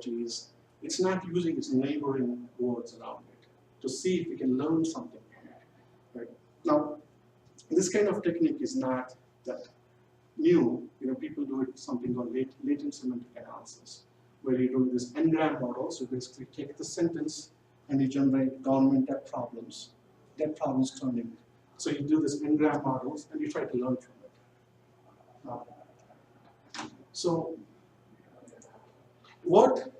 is it's not using its neighboring words around it to see if we can learn something from it. Right? Now, this kind of technique is not that new. People do it something called latent semantic analysis, where you do this n-gram model. So basically, take the sentence and you generate government debt problems turning. So you do this n-gram models and you try to learn from it. So what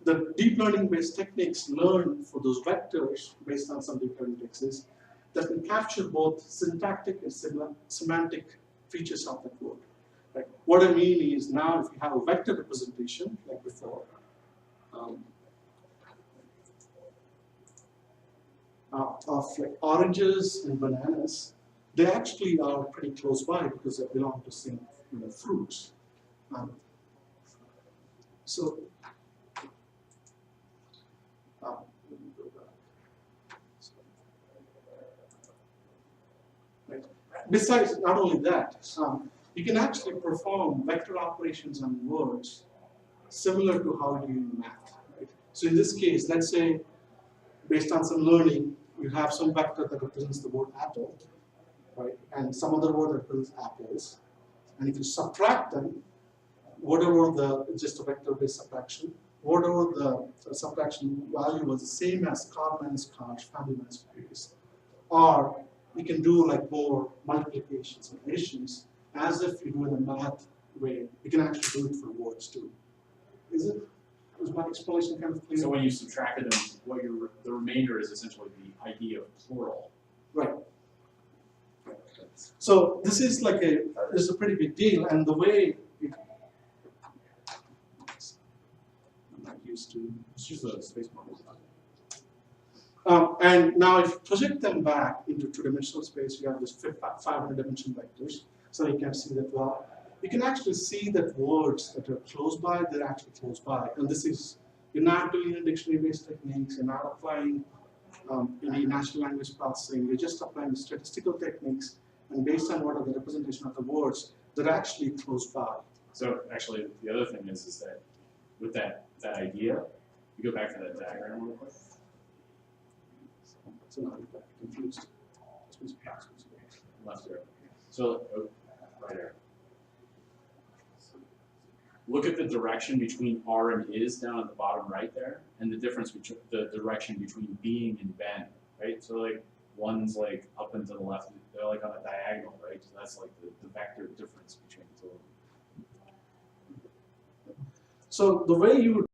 the deep learning based techniques learn for those vectors based on some deep learning techniques that can capture both syntactic and semantic features of the code. Right? What I mean is now if you have a vector representation like before, of like oranges and bananas, they actually are pretty close by because they belong to same fruits. So right. Besides, not only that, you can actually perform vector operations on words similar to how you do in math. Right? So in this case, let's say, based on some learning, you have some vector that represents the word apple, right, and some other word that represents apples, and if you subtract them, whatever just a vector-based subtraction, whatever the subtraction value was the same as car minus car, family minus families, or you can do like more multiplications and additions as if you do in a math way. You can actually do it for words too. Was my explanation kind of clear? So when you subtracted them, the remainder is essentially the idea of plural. Right. So this is like this is a pretty big deal, and the way I'm not used to. It's just the space models. And now if you project them back into two-dimensional space, you have this 500-dimensional vectors. So you can see that well. You can actually see that words that are close by, they're actually close by. And this is, you're not doing any dictionary-based techniques, you're not applying any natural language processing, you're just applying statistical techniques, and based on what are the representation of the words, they're actually close by. So actually, the other thing is that with that idea, you go back to that diagram real quick. So now I'm confused. Left here. So, right here. Look at the direction between R and is down at the bottom right there, and the difference between the direction between being and been, right? So like one's like up and to the left, they're like on a diagonal, right? So that's like the vector difference between the two of them. So the way you would